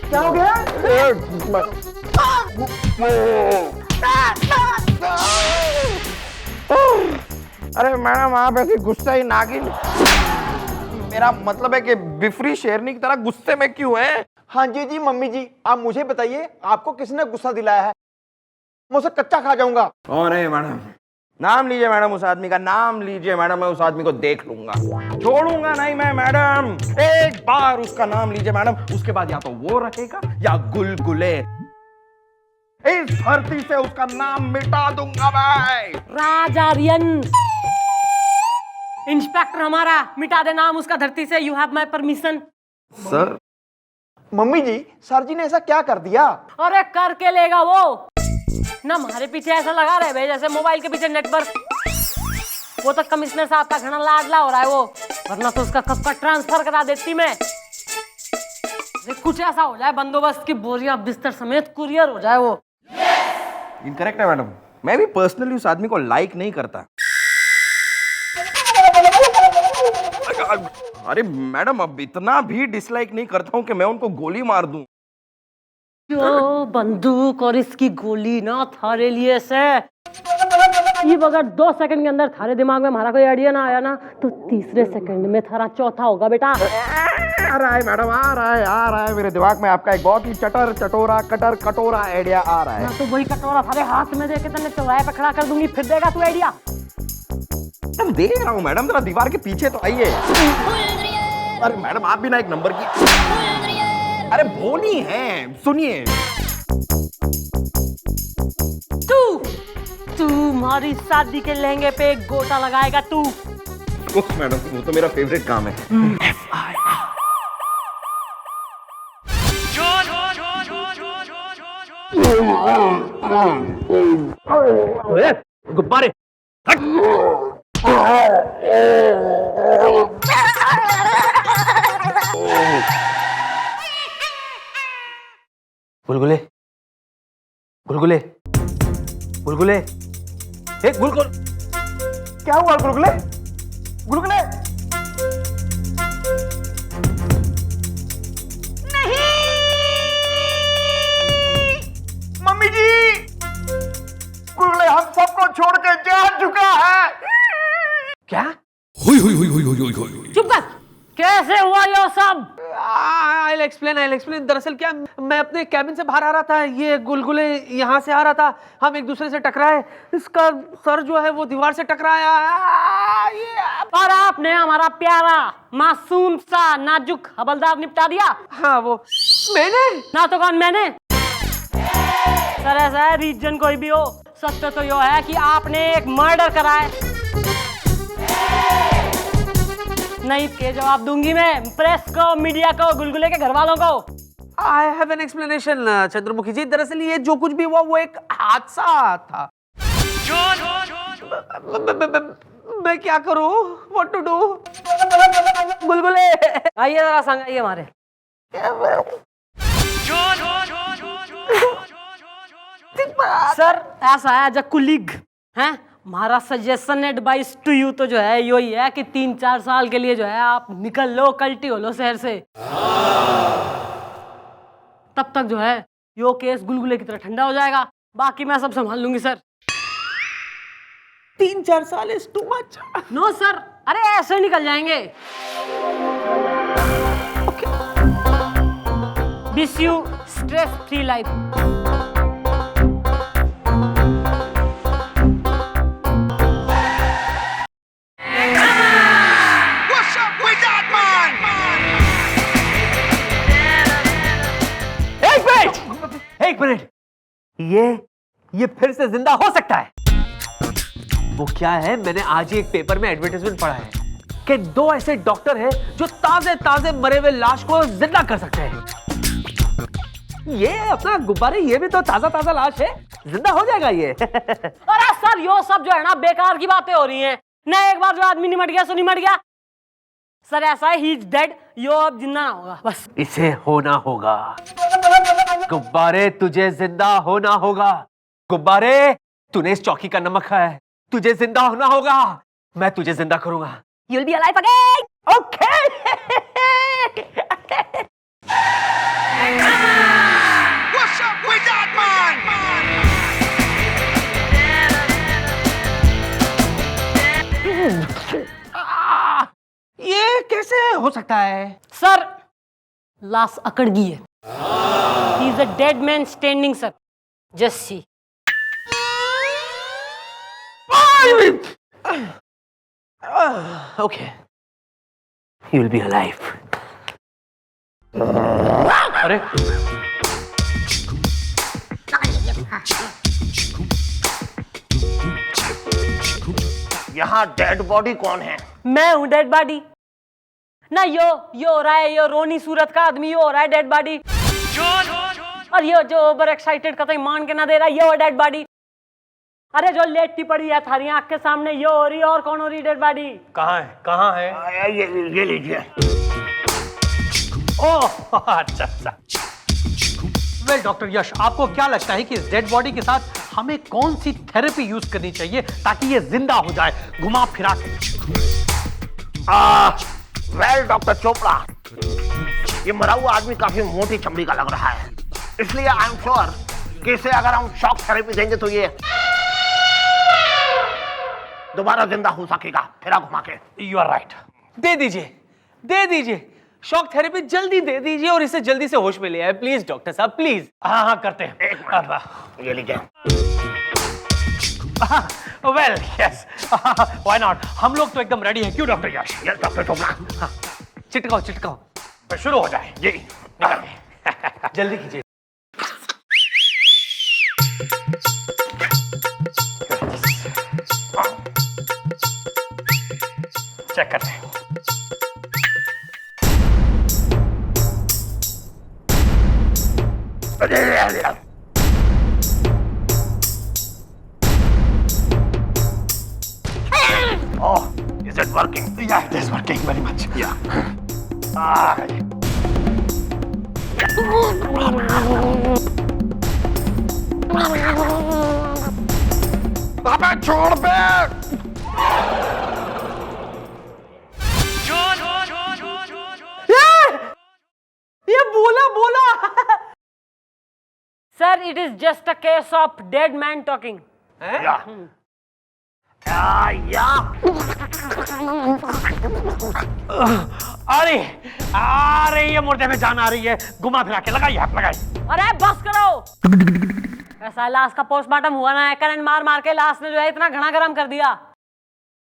क्या हो गया? अरे मैडम आप ऐसी गुस्सा ही नागिन। मेरा मतलब है कि बिफरी शेरनी की तरह गुस्से में क्यों है? हाँ जी जी मम्मी जी, आप मुझे बताइए आपको किसने गुस्सा दिलाया है? मैं उसे कच्चा खा जाऊंगा। ओ नहीं मैडम, नाम लीजिए मैडम, उस आदमी का नाम लीजिए मैडम, मैं उस आदमी को देख लूंगा, छोड़ूंगा नहीं मैं मैडम। एक बार उसका नाम लीजिए मैडम, उसके बाद या तो वो रहेगा या गुलगुले। इस धरती से उसका नाम मिटा दूंगा भाई। राजारियन इंस्पेक्टर हमारा, मिटा दे नाम उसका धरती से। You have my permission. Sir mummy जी, सर जी ने ऐसा क्या कर दिया? अरे करके लेगा वो ना, हमारे पीछे ऐसा लगा रहे भाई जैसे मोबाइल के पीछे नेटवर्क। वो तो कमिश्नर साहब का घना लाडला हो रहा है वो, वरना तो उसका कब का ट्रांसफर करा देती मैं। कुछ ऐसा हो जाए बंदोबस्त की बोरियां बिस्तर समेत कुरियर हो जाए वो। इनकरेक्ट है मैडम, मैं भी पर्सनली उस आदमी को लाइक नहीं करता। अरे मैडम, अब इतना भी डिसलाइक नहीं करता हूं कि मैं उनको गोली मार दूं। क्यों बंदूक और इसकी गोली ना थारे लिए से। ये अगर 2 सेकंड के अंदर थारे दिमाग में हमारा कोई आइडिया ना आया ना, तो तीसरे सेकंड में थारा चौथा होगा बेटा। आ रहा है मैडम, आ रहा है मेरे दिमाग में आपका एक बहुत ही चटर चटोरा कटर कटोरा आइडिया आ रहा है। मैं तो वही कटोरा थारे हाथ में देके तने चौराहे पे खड़ा कर दूंगी, फिर देगा तू आइडिया। मैं दे रहा हूँ मैडम, जरा दीवार के पीछे तो आइए। अरे मैडम आप भी ना एक नंबर की। अरे बोली है, सुनिए। तू हमारी शादी के लहंगे पे एक गोटा लगाएगा तू। उफ मैडम, वो तो मेरा फेवरेट काम है। गुब्बारे गुलगुले गुलगुले गुलगुले, एक गुलगुल। क्या हुआ गुलगुले? गुलगुले नहीं। मम्मी जी, गुलगुले हम सबको छोड़ के जा चुका है। क्या? चुप कर, कैसे हुआ ये सब? I'll explain। दरअसल क्या, मैं अपने कैबिन से बाहर आ रहा था, ये गुलगुले यहाँ से आ रहा था, हम एक दूसरे से टकराए, इसका सर जो है वो दीवार से टकराया। और आपने हमारा प्यारा मासूम सा नाजुक हवलदार निपटा दिया। हाँ वो मैंने ना तो कौन मैंने। सर ऐसा है, रीजन कोई भी हो, सत्य तो यो है कि आपने एक मर्डर करा है। नहीं के जवाब दूंगी मैं प्रेस को, मीडिया को, गुलगुले के घर वालों को। I have an explanation, Chandramukhi जी। दरअसल ये जो कुछ भी हुआ वो एक हादसा था। मैं क्या करूं? What to do? गुलगुले आइए जरा संग आइए हमारे। सर ऐसा है, जब कुलीग हैं, हमारा सजेशन एडवाइस टू यू तो जो है यो ही है कि 3-4 साल के लिए जो है आप निकल लो, कल्टी हो लो शहर से। तब तक जो है यो केस गुलगुले की तरह ठंडा हो जाएगा, बाकी मैं सब संभाल लूंगी सर। 3-4 साल is too much। No sir, अरे ऐसे निकल जाएंगे। Wish you stress free life. एक मिनट, ये फिर से जिंदा हो सकता है। वो क्या है, मैंने आज ही एक पेपर में एडवर्टाइजमेंट पढ़ा है कि 2 ऐसे डॉक्टर हैं जो ताजे ताजे मरे हुए लाश को जिंदा कर सकते हैं। ये अपना गुब्बारे, ये भी तो ताजा ताजा लाश है, जिंदा हो जाएगा ये। अरे सर यो सब जो है ना बेकार की बातें हो रही हैं ना। एक बार जो आदमी निमट गया सो निमट गया सर। ऐसा है, ही इज डेड, यो अब जिंदा ना होगा बस। इसे होना होगा गुब्बारे, तुझे जिंदा होना होगा। गुब्बारे, तूने इस चौकी का नमक खाया है, तुझे जिंदा होना होगा। मैं तुझे जिंदा करूंगा। You'll be alive again. Okay. What's up with that man? ये कैसे हो सकता है? सर, लाश अकड़ गई है. He is a dead man standing, sir. Just see. Okay. You'll be alive. अरे यहाँ डेड बॉडी कौन है? मैं हूँ डेड बॉडी. ना यो हो रहा है, यो रोनी सूरत का आदमी, यो हो रहा है डेड बॉडी. और ये जो ओवर एक्साइटेड कतई मान के ना दे रहा है, ये हो डेड बॉडी. अरे जो लेटती पड़ी है थारी आंख के सामने, ये हो रही है. और कौन हो रही डेड बॉडी? कहाँ है? कहाँ है? ये लीजिए. ओह अच्छा अच्छा. वेल डॉक्टर यश, आपको क्या लगता है कि इस डेड बॉडी के साथ हमें कौन सी थेरेपी यूज करनी चाहिए ताकि ये जिंदा हो जाए घुमा फिरा के? वेल डॉक्टर चोपड़ा, ये मरा हुआ आदमी काफी मोटी चमड़ी का लग रहा है, इसलिए आई एम श्योर कि इसे अगर हम शॉक थेरेपी देंगे तो ये दोबारा जिंदा हो सकेगा फिरा घुमा के. You are right. दे दीजिए शॉक थेरेपी जल्दी दे दीजिए और इसे जल्दी से होश में ले आए प्लीज डॉक्टर साहब प्लीज. हाँ करते हैं. एक मिनट, ये लीजिए. Well yes, why not. हम लोग तो एकदम रेडी हैं. क्यों doctor Yash? Yes doctor Chopra. चिटकाओ शुरू हो जाए. जी जल्दी कीजिए. चेक करते हैं. Oh, is it working? Yeah, it is working very much. Yeah. अबे छोड़ बे. ये बोला. Sir, it is just a case of dead man talking. या अरे ये मुर्दे में जान आ रही है. घुमा फिरा के लगाइए. अरे बस करो. ऐसा लाश का पोस्टमार्टम हुआ ना है, करंट मार के लाश ने जो है इतना घना गरम कर दिया.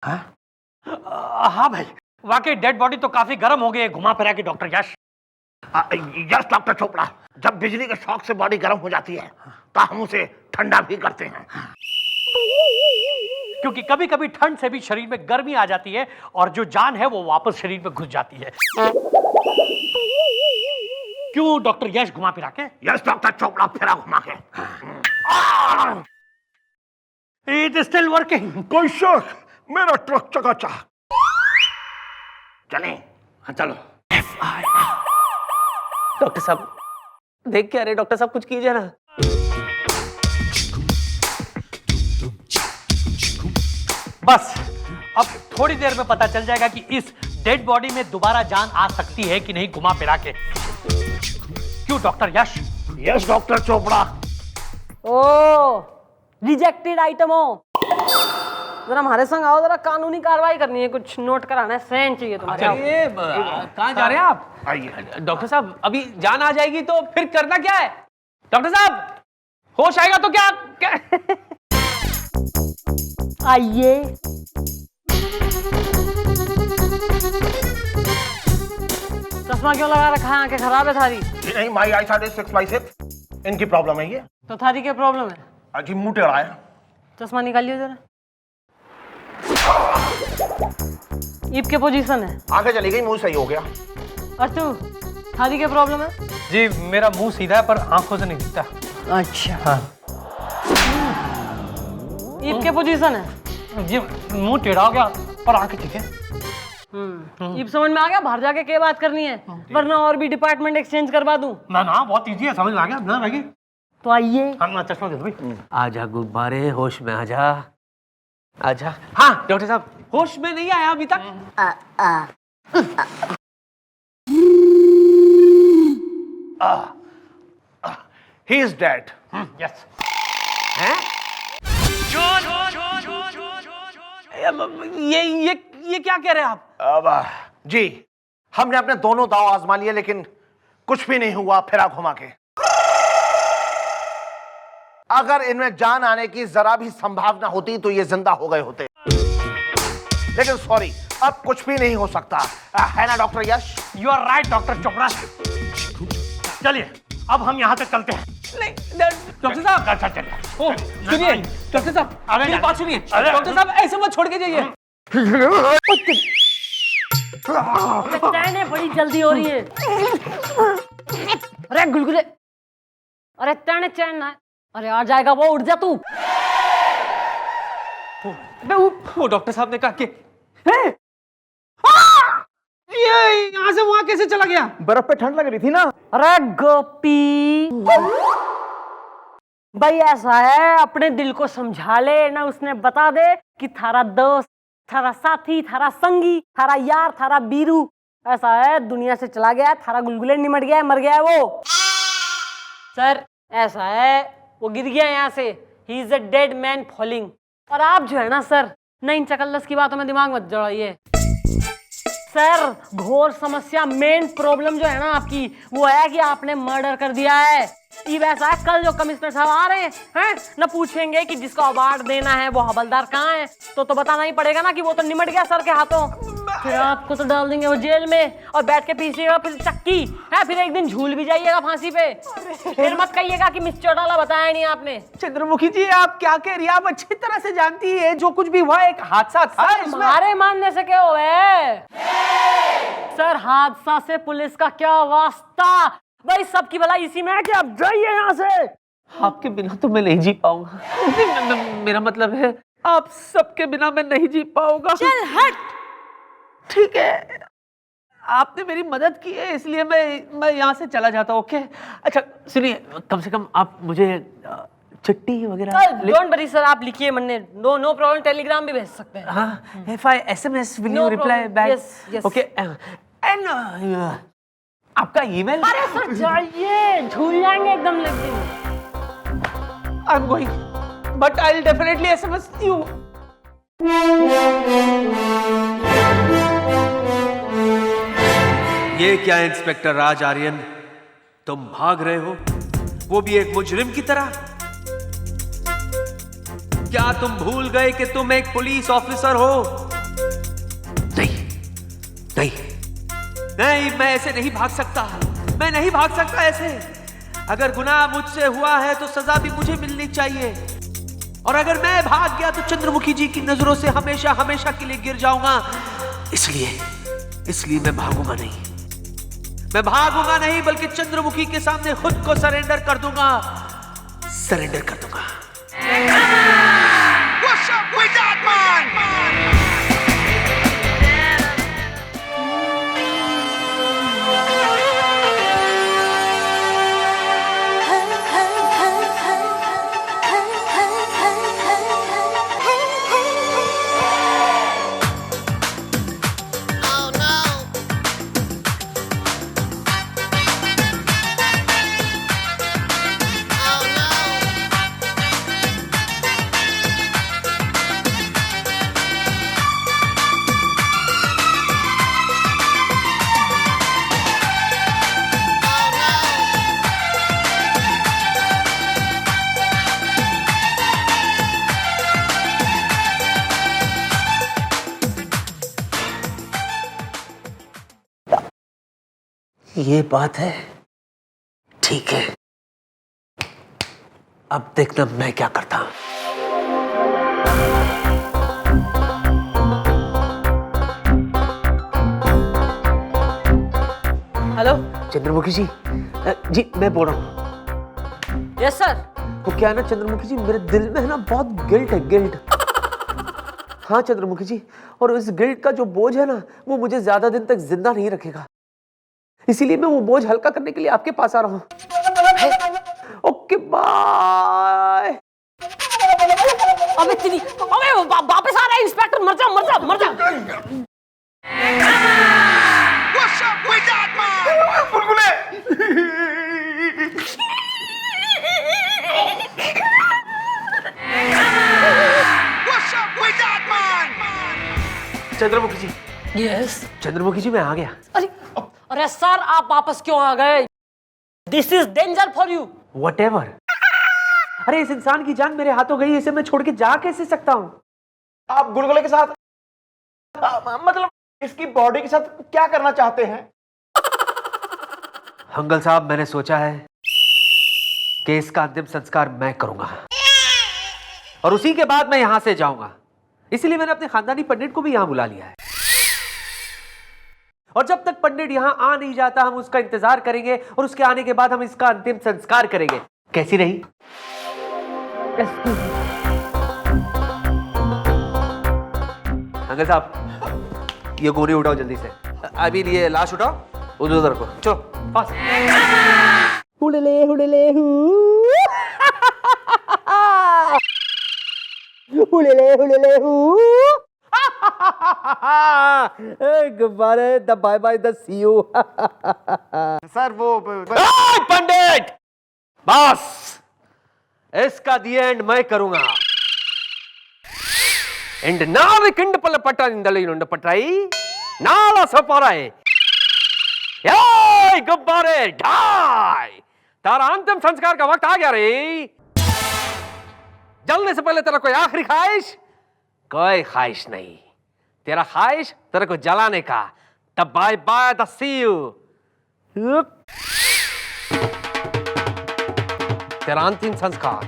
हाँ भाई, वाकई डेड बॉडी तो काफी गर्म हो गई है घुमा फिरा के doctor Yash. Yes doctor Chopra, जब बिजली के शॉक से बॉडी गर्म हो जाती है तो हम उसे ठंडा भी करते हैं. क्योंकि कभी कभी ठंड से भी शरीर में गर्मी आ जाती है और जो जान है वो वापस शरीर में घुस जाती है. क्यों डॉक्टर यश घुमा फिरा के? यस डॉक्टर चोपड़ा, फिरा घुमा के. It is still working. कोई शक, मेरा ट्रक चकाचक. चलें? हाँ चलो. डॉक्टर साहब देख के, अरे डॉक्टर साहब कुछ कीजिए ना. बस अब थोड़ी देर में पता चल जाएगा कि इस डेड बॉडी में दोबारा जान आ सकती है कि नहीं घुमा फिरा के. क्यों doctor Yash? Yes doctor Chopra. ओ रिजेक्टेड आइटम हो. जरा हमारे संग आओ, जरा कानूनी कार्रवाई करनी है, कुछ नोट कराना है, साइन चाहिए तुम्हारे. चलिए, कहाँ जा रहे हैं आप? आइए. डॉक्टर साहब अभी जान आ जाएगी तो फिर करना क्या है? डॉक्टर साहब होश आएगा तो क्या? आइए. चश्मा क्यों लगा रखा है? आंखें खराब है थारी? नहीं, माई आई साइड इज 6/6. इनकी प्रॉब्लम है ये. तो थारी क्या प्रॉब्लम है? अजी मुंह टेढ़ा है. चश्मा निकालिए जरा. ईप के पोजीशन है. आंखें चली गई, मुंह सही हो गया. और तू, थारी क्या प्रॉब्लम है? जी मेरा मुंह सीधा है पर आंखों से नहीं दिखता. अच्छा. हाँ. ईप के पोजीशन है. जी मुंह टेढ़ा हो गया पर आंखें ठीक है. ईप समझ में आ गया? बाहर जाके क्या बात करनी है, वरना और भी डिपार्टमेंट एक्सचेंज करवा दूं. ना बहुत इजी है, समझ में आ गया ना भाई. तो आइए. हम चश्मा दे दो भाई. आजा गुब्बारे, होश में आजा. अच्छा हाँ डॉक्टर साहब, होश में नहीं आया अभी तक। He is dead. यस। हैं? ये क्या कह रहे हैं आप? अब जी, हमने अपने दोनों दांव आजमा लिए लेकिन कुछ भी नहीं हुआ फिरा घुमा के। अगर इनमें जान आने की जरा भी संभावना होती तो ये जिंदा हो गए होते, लेकिन सॉरी, अब कुछ भी नहीं हो सकता, है ना doctor Yash? You are right doctor Chopra. चलिए अब हम यहाँ से चलते हैं। नहीं डॉक्टर साहब, अच्छा चलिए। ओ सुनिए डॉक्टर साहब, मेरी बात सुनिए। डॉक्टर साहब ऐसे मत छोड़ के जाइए। कहने बड़ी जल्दी हो रही है। अरे गुलगुले, अरे तेने चैन ना, अरे आ जाएगा वो, उठ जा तू। वो डॉक्टर साहब ने कहा कि ये यहाँ से वहां कैसे चला गया? बर्फ पे ठंड लग रही थी ना। अरे गोपी भाई, ऐसा है, अपने दिल को समझा ले ना, उसने बता दे कि थारा दोस्त, थारा साथी, थारा संगी, थारा यार, थारा बीरू ऐसा है, दुनिया से चला गया, थारा गुलगुले निमट गया है, मर गया है वो। सर ऐसा है, वो गिर गया यहाँ से, he is a dead man falling. और आप जो है ना सर, न इन चकल्लस की बातों में दिमाग मत जड़ाइए। सर घोर समस्या, मेन प्रॉब्लम जो है ना आपकी, वो है कि आपने मर्डर कर दिया है। ये वैसा है, कल जो कमिश्नर साहब आ रहे हैं न, पूछेंगे कि जिसको अवार्ड देना है वो हवलदार कहाँ है, तो बताना ही पड़ेगा ना कि वो तो निमट गया सर के हाथों। फिर आपको तो डाल देंगे वो जेल में और बैठ के पीसिएगा फिर चक्की है, फिर एक दिन झूल भी जाइएगा फांसी पे। फिर मत कहिएगा कि मिस चौटाला बताया नहीं आपने। चंद्रमुखी जी आप क्या कह रही हैं? आप अच्छी तरह से जानती है जो कुछ भी हुआ एक हादसा था। हमारे मानने से क्या हुआ है सर? हादसा से पुलिस का क्या वास्ता? भाई सबकी भलाई इसी में है कि आप जाइए यहाँ से। आपके बिना तो मैं नहीं जी पाऊंगा। मेरा मतलब है आप सबके बिना मैं नहीं जी पाऊंगा। चल हट। ठीक है, आपने मेरी मदद की है इसलिए मैं यहाँ से चला जाता हूँ। ओके अच्छा सुनिए, कम से कम आप मुझे चिट्ठी वगैरह। डोंट वरी सर, आप लिखिए, मन्ने नो प्रॉब्लम, टेलीग्राम भी भेज सकते हैं। हाँ, if I SMS will you reply back? Yes. Okay, and आपका ईमेल? अरे सर जाइए, झूल जाएंगे एकदम। लेकिन I'm going, but I'll definitely SMS you. ये क्या इंस्पेक्टर राज आर्यन, तुम भाग रहे हो, वो भी एक मुजरिम की तरह? क्या तुम भूल गए कि तुम एक पुलिस ऑफिसर हो? नहीं नहीं नहीं, मैं ऐसे नहीं भाग सकता, मैं नहीं भाग सकता ऐसे। अगर गुनाह मुझसे हुआ है तो सजा भी मुझे मिलनी चाहिए, और अगर मैं भाग गया तो चंद्रमुखी जी की नजरों से हमेशा हमेशा के लिए गिर जाऊंगा। इसलिए मैं भागूंगा नहीं, मैं भागूंगा नहीं, बल्कि चंद्रमुखी के सामने खुद को सरेंडर कर दूंगा, सरेंडर कर दूंगा। What's up with that man? ये बात है, ठीक है, अब देखना मैं क्या करता हूं। हेलो चंद्रमुखी जी, जी मैं बोल रहा हूँ। Yes sir. वो क्या है ना चंद्रमुखी जी, मेरे दिल में है ना बहुत गिल्ट है, गिल्ट। हाँ चंद्रमुखी जी, और इस गिल्ट का जो बोझ है ना, वो मुझे ज्यादा दिन तक जिंदा नहीं रखेगा, इसीलिए मैं वो बोझ हल्का करने के लिए आपके पास आ रहा हूं। Okay bye. अबे तेरी अबे वापस आ रहा है इंस्पेक्टर, मर जा मर जा मर जा। चंद्रमुखी जी, यस। चंद्रमुखी जी मैं आ गया। अरे अरे सर आप वापस क्यों आ गए? This is danger for you. Whatever. अरे इस इंसान की जान मेरे हाथों गई, इसे मैं छोड़ के जा कैसे सकता हूँ? आप गुलगुले के साथ मतलब इसकी बॉडी के साथ क्या करना चाहते हैं? अंकल साहब, मैंने सोचा है कि इसका अंतिम संस्कार मैं करूंगा और उसी के बाद मैं यहां से जाऊंगा। इसीलिए मैंने अपने खानदानी पंडित को भी यहां बुला लिया है। और जब तक पंडित यहां आ नहीं जाता हम उसका इंतजार करेंगे और उसके आने के बाद हम इसका अंतिम संस्कार करेंगे। कैसी रही? अंकल साहब, ये गोरी उठाओ जल्दी से। अभी ये लाश उठाओ, उधर को चलो फास्ट। हुडले हुडले हुडले हुडले गुब्बारे द बाय बाय द सी यू। सर वो पंडित, बस इसका दी एंड मैं करूंगा। इंड नाल किंड पल पट्टा निंदली नुंड पटाई नाला सपाराए। ये गुब्बारे ढाई, तारा अंतिम संस्कार का वक्त आ गया रे। जलने से पहले तेरा कोई आखिरी ख्वाहिश? कोई ख्वाहिश नहीं। तेरा ख्वाहिश तेरे को जलाने का। तब बाय बाय द सी यू। तेरा अंतिम संस्कार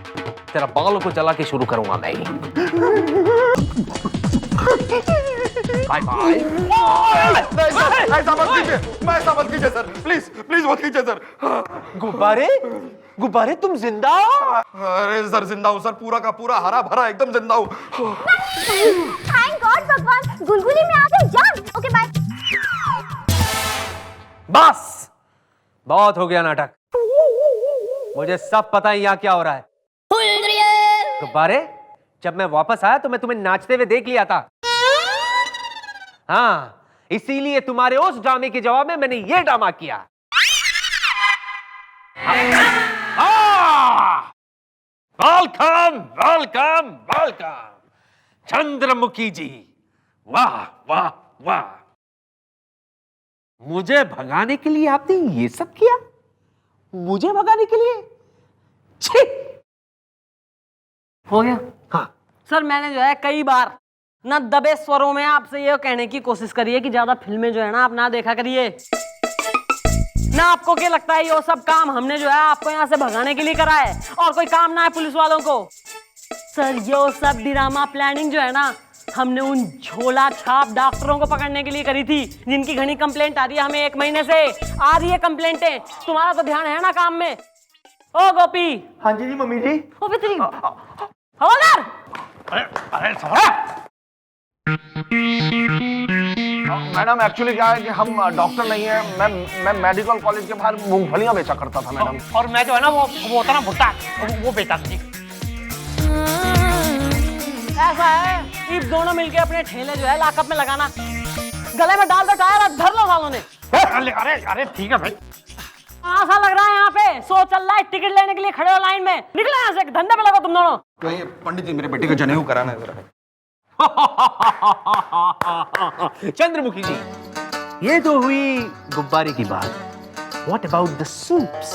तेरा बालों को जला के शुरू करूंगा मैं। Bye bye. ऐसा मत कीजिए सर, प्लीज प्लीज मत कीजिए सर। गुब्बारे, गुब्बारे तुम जिंदा? अरे सर जिंदा हूँ सर, पूरा का पूरा हरा भरा एकदम जिंदा हूँ। थैंक गॉड भगवान, गुलगुली में आ गई जान। Okay bye. बस बहुत हो गया नाटक। मुझे सब पता है यहाँ क्या हो रहा है। गुब्बारे, जब मैं वापस आया तो मैं तुम्हें नाचते हुए देख लिया था। हाँ, इसीलिए तुम्हारे उस ड्रामे के जवाब में मैंने ये ड्रामा किया। वेलकम वेलकम वेलकम चंद्रमुखी जी। वाह वाह वाह, मुझे भगाने के लिए आपने ये सब किया? मुझे भगाने के लिए? छी! हो गया? हाँ, सर मैंने जो है कई बार ना दबे स्वरों में आपसे ये कहने की कोशिश करी है कि ज्यादा फिल्में जो है ना आप ना देखा करिए। ना आपको क्या लगता है ये सब काम हमने जो है आपको यहाँ से भगाने के लिए करा है और कोई काम ना है पुलिस वालों को? सर ये सब ड्रामा प्लानिंग जो है ना हमने उन झोला छाप डॉक्टरों को पकड़ने के लिए करी थी जिनकी घनी कंप्लेंट आ रही है हमें 1 महीने से। आ रही है कंप्लेंटें। तुम्हारा तो ध्यान है ना काम में। ओ गोपी। हाँ जी मम्मी जी। ओ बेतरी हवलदार। अरे सवाल मैडम एक्चुअली क्या है कि हम डॉक्टर नहीं है। मैं मेडिकल कॉलेज के बाहर मूंगफलियां बेचा करता था मैडम। और मैं जो है ना वो होता ना भुट्टा वो बेटा जी। ऐसा है ये दोनों मिलके अपने ठेले जो है लॉकअप में लगाना, गले में डाल दो टायर और धर लो सालों ने। अरे अरे ठीक है भाई। ऐसा लग रहा है यहाँ पे सो चल रहा है, टिकट लेने के लिए खड़े हो लाइन में। निकलो यहाँ से, धंधे पे लगो तुम दोनों। तो ये पंडित जी मेरे बेटे को जनेऊ कराना है जरा। चंद्रमुखी जी, ये तो हुई गुब्बारे की बात। What about the soups?